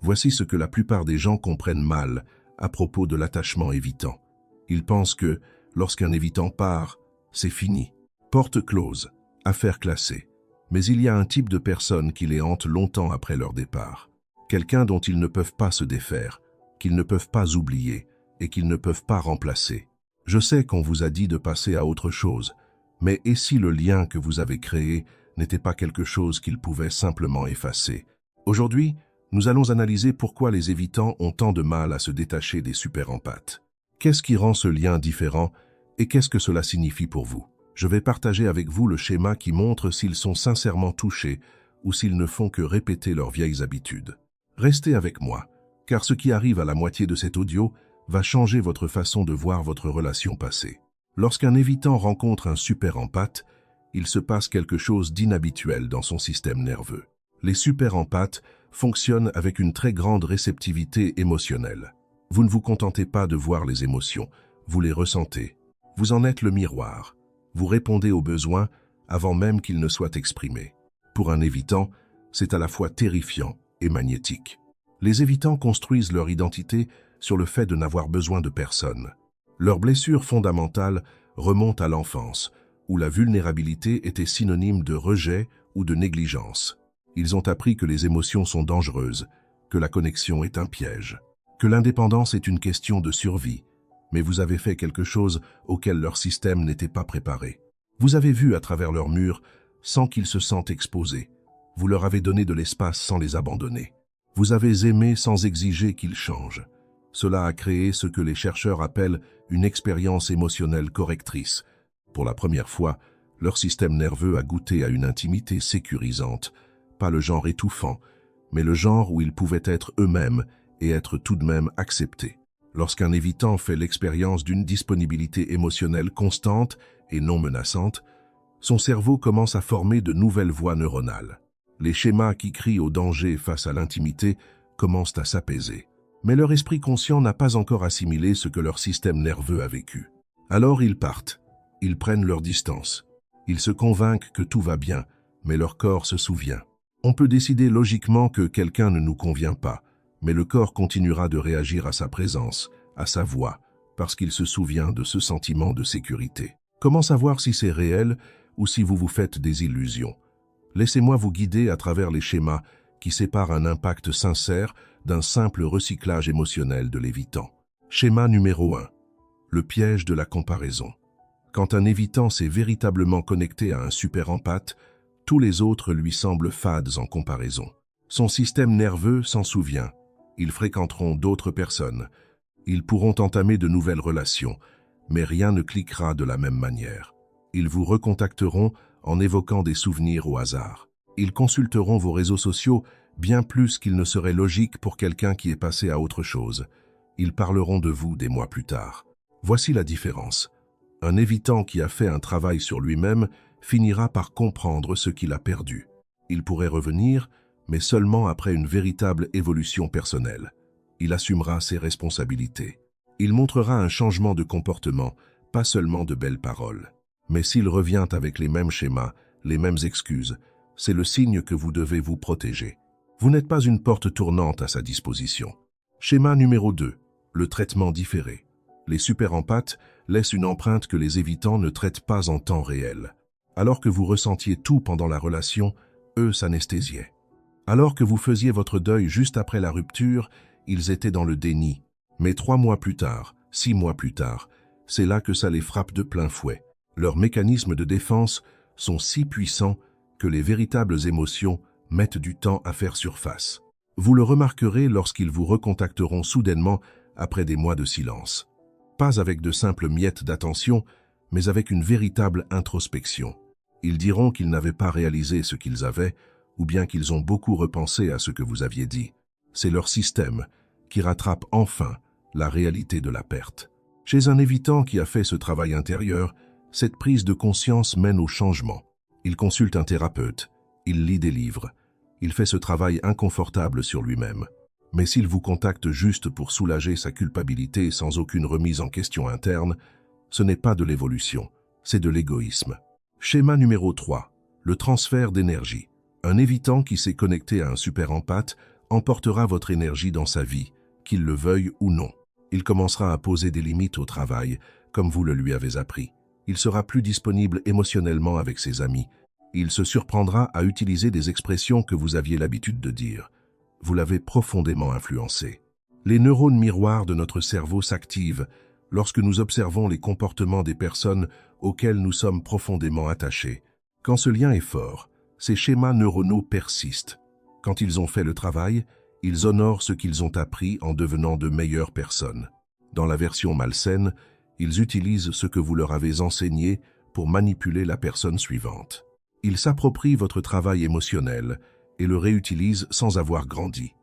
Voici ce que la plupart des gens comprennent mal à propos de l'attachement évitant. Ils pensent que, lorsqu'un évitant part, c'est fini. Porte close, affaire classée. Mais il y a un type de personne qui les hante longtemps après leur départ. Quelqu'un dont ils ne peuvent pas se défaire, qu'ils ne peuvent pas oublier et qu'ils ne peuvent pas remplacer. Je sais qu'on vous a dit de passer à autre chose, mais et si le lien que vous avez créé n'était pas quelque chose qu'ils pouvaient simplement effacer? Aujourd'hui, nous allons analyser pourquoi les évitants ont tant de mal à se détacher des super-empathes. Qu'est-ce qui rend ce lien différent et qu'est-ce que cela signifie pour vous? Je vais partager avec vous le schéma qui montre s'ils sont sincèrement touchés ou s'ils ne font que répéter leurs vieilles habitudes. Restez avec moi, car ce qui arrive à la moitié de cet audio va changer votre façon de voir votre relation passée. Lorsqu'un évitant rencontre un super-empathe, il se passe quelque chose d'inhabituel dans son système nerveux. Les super-empathes fonctionnent avec une très grande réceptivité émotionnelle. Vous ne vous contentez pas de voir les émotions, vous les ressentez. Vous en êtes le miroir. Vous répondez aux besoins avant même qu'ils ne soient exprimés. Pour un évitant, c'est à la fois terrifiant et magnétique. Les évitants construisent leur identité sur le fait de n'avoir besoin de personne. Leur blessure fondamentale remonte à l'enfance, où la vulnérabilité était synonyme de rejet ou de négligence. Ils ont appris que les émotions sont dangereuses, que la connexion est un piège, que l'indépendance est une question de survie. Mais vous avez fait quelque chose auquel leur système n'était pas préparé. Vous avez vu à travers leurs murs sans qu'ils se sentent exposés. Vous leur avez donné de l'espace sans les abandonner. Vous avez aimé sans exiger qu'ils changent. Cela a créé ce que les chercheurs appellent une expérience émotionnelle correctrice. Pour la première fois, leur système nerveux a goûté à une intimité sécurisante, pas le genre étouffant, mais le genre où ils pouvaient être eux-mêmes et être tout de même acceptés. Lorsqu'un évitant fait l'expérience d'une disponibilité émotionnelle constante et non menaçante, son cerveau commence à former de nouvelles voies neuronales. Les schémas qui crient au danger face à l'intimité commencent à s'apaiser. Mais leur esprit conscient n'a pas encore assimilé ce que leur système nerveux a vécu. Alors ils partent, ils prennent leur distance. Ils se convainquent que tout va bien, mais leur corps se souvient. On peut décider logiquement que quelqu'un ne nous convient pas, mais le corps continuera de réagir à sa présence, à sa voix, parce qu'il se souvient de ce sentiment de sécurité. Comment savoir si c'est réel ou si vous vous faites des illusions? Laissez-moi vous guider à travers les schémas qui séparent un impact sincère d'un simple recyclage émotionnel de l'évitant. Schéma numéro 1. Le piège de la comparaison. Quand un évitant s'est véritablement connecté à un super-empathe, tous les autres lui semblent fades en comparaison. Son système nerveux s'en souvient. Ils fréquenteront d'autres personnes. Ils pourront entamer de nouvelles relations, mais rien ne cliquera de la même manière. Ils vous recontacteront en évoquant des souvenirs au hasard. Ils consulteront vos réseaux sociaux bien plus qu'il ne serait logique pour quelqu'un qui est passé à autre chose. Ils parleront de vous des mois plus tard. Voici la différence. Un évitant qui a fait un travail sur lui-même finira par comprendre ce qu'il a perdu. Il pourrait revenir, mais seulement après une véritable évolution personnelle. Il assumera ses responsabilités. Il montrera un changement de comportement, pas seulement de belles paroles. Mais s'il revient avec les mêmes schémas, les mêmes excuses, c'est le signe que vous devez vous protéger. Vous n'êtes pas une porte tournante à sa disposition. Schéma numéro 2. Le traitement différé. Les super-empathes laissent une empreinte que les évitants ne traitent pas en temps réel. Alors que vous ressentiez tout pendant la relation, eux s'anesthésiaient. Alors que vous faisiez votre deuil juste après la rupture, ils étaient dans le déni. Mais 3 mois plus tard, 6 mois plus tard, c'est là que ça les frappe de plein fouet. Leurs mécanismes de défense sont si puissants que les véritables émotions mettent du temps à faire surface. Vous le remarquerez lorsqu'ils vous recontacteront soudainement après des mois de silence. Pas avec de simples miettes d'attention, mais avec une véritable introspection. Ils diront qu'ils n'avaient pas réalisé ce qu'ils avaient, ou bien qu'ils ont beaucoup repensé à ce que vous aviez dit. C'est leur système qui rattrape enfin la réalité de la perte. Chez un évitant qui a fait ce travail intérieur, cette prise de conscience mène au changement. Il consulte un thérapeute, il lit des livres, il fait ce travail inconfortable sur lui-même. Mais s'il vous contacte juste pour soulager sa culpabilité sans aucune remise en question interne, ce n'est pas de l'évolution, c'est de l'égoïsme. Schéma numéro 3. Le transfert d'énergie. Un évitant qui s'est connecté à un super-empathe emportera votre énergie dans sa vie, qu'il le veuille ou non. Il commencera à poser des limites au travail, comme vous le lui avez appris. Il sera plus disponible émotionnellement avec ses amis. Il se surprendra à utiliser des expressions que vous aviez l'habitude de dire. Vous l'avez profondément influencé. Les neurones miroirs de notre cerveau s'activent lorsque nous observons les comportements des personnes auxquelles nous sommes profondément attachés. Quand ce lien est fort, ces schémas neuronaux persistent. Quand ils ont fait le travail, ils honorent ce qu'ils ont appris en devenant de meilleures personnes. Dans la version malsaine, ils utilisent ce que vous leur avez enseigné pour manipuler la personne suivante. Ils s'approprient votre travail émotionnel et le réutilisent sans avoir grandi.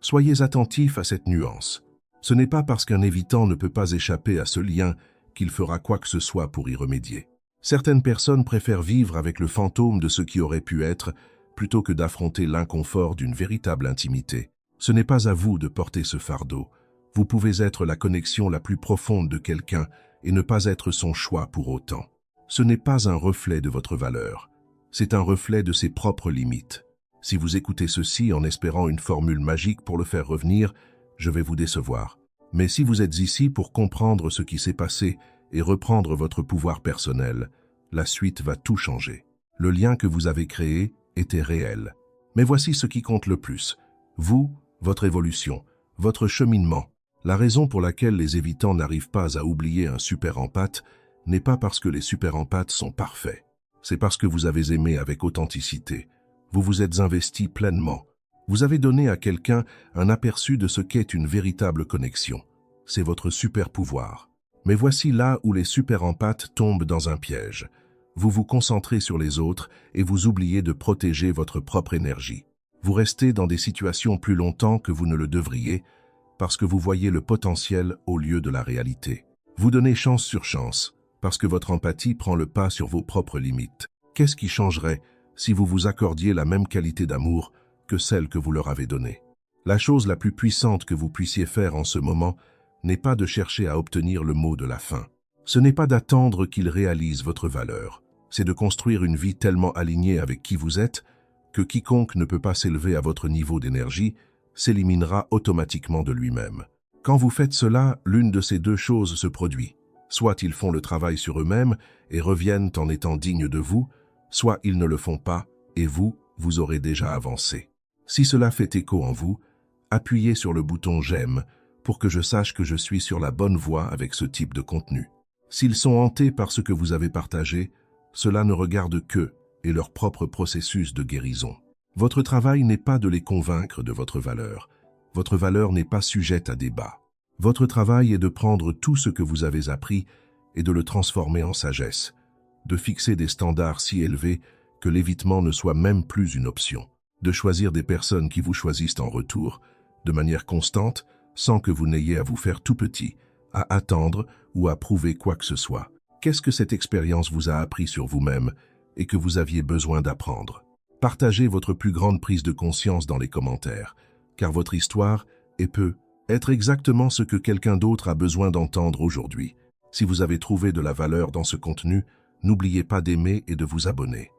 Soyez attentifs à cette nuance. Ce n'est pas parce qu'un évitant ne peut pas échapper à ce lien qu'il fera quoi que ce soit pour y remédier. Certaines personnes préfèrent vivre avec le fantôme de ce qui aurait pu être plutôt que d'affronter l'inconfort d'une véritable intimité. Ce n'est pas à vous de porter ce fardeau. Vous pouvez être la connexion la plus profonde de quelqu'un et ne pas être son choix pour autant. Ce n'est pas un reflet de votre valeur. C'est un reflet de ses propres limites. Si vous écoutez ceci en espérant une formule magique pour le faire revenir, je vais vous décevoir. Mais si vous êtes ici pour comprendre ce qui s'est passé et reprendre votre pouvoir personnel, la suite va tout changer. Le lien que vous avez créé était réel. Mais voici ce qui compte le plus. Vous, votre évolution, votre cheminement. La raison pour laquelle les évitants n'arrivent pas à oublier un super empathe n'est pas parce que les super empathes sont parfaits. C'est parce que vous avez aimé avec authenticité. Vous vous êtes investi pleinement. Vous avez donné à quelqu'un un aperçu de ce qu'est une véritable connexion. C'est votre super pouvoir. Mais voici là où les super empathes tombent dans un piège. Vous vous concentrez sur les autres et vous oubliez de protéger votre propre énergie. Vous restez dans des situations plus longtemps que vous ne le devriez parce que vous voyez le potentiel au lieu de la réalité. Vous donnez chance sur chance parce que votre empathie prend le pas sur vos propres limites. Qu'est-ce qui changerait si vous vous accordiez la même qualité d'amour que celle que vous leur avez donnée? La chose la plus puissante que vous puissiez faire en ce moment n'est pas de chercher à obtenir le mot de la fin. Ce n'est pas d'attendre qu'ils réalisent votre valeur. C'est de construire une vie tellement alignée avec qui vous êtes que quiconque ne peut pas s'élever à votre niveau d'énergie s'éliminera automatiquement de lui-même. Quand vous faites cela, l'une de ces deux choses se produit. Soit ils font le travail sur eux-mêmes et reviennent en étant dignes de vous, soit ils ne le font pas et vous aurez déjà avancé. Si cela fait écho en vous, appuyez sur le bouton « J'aime » pour que je sache que je suis sur la bonne voie avec ce type de contenu. S'ils sont hantés par ce que vous avez partagé, cela ne regarde qu'eux et leur propre processus de guérison. Votre travail n'est pas de les convaincre de votre valeur. Votre valeur n'est pas sujette à débat. Votre travail est de prendre tout ce que vous avez appris et de le transformer en sagesse, de fixer des standards si élevés que l'évitement ne soit même plus une option, de choisir des personnes qui vous choisissent en retour, de manière constante, sans que vous n'ayez à vous faire tout petit, à attendre ou à prouver quoi que ce soit. Qu'est-ce que cette expérience vous a appris sur vous-même et que vous aviez besoin d'apprendre? Partagez votre plus grande prise de conscience dans les commentaires, car votre histoire peut être exactement ce que quelqu'un d'autre a besoin d'entendre aujourd'hui. Si vous avez trouvé de la valeur dans ce contenu, n'oubliez pas d'aimer et de vous abonner.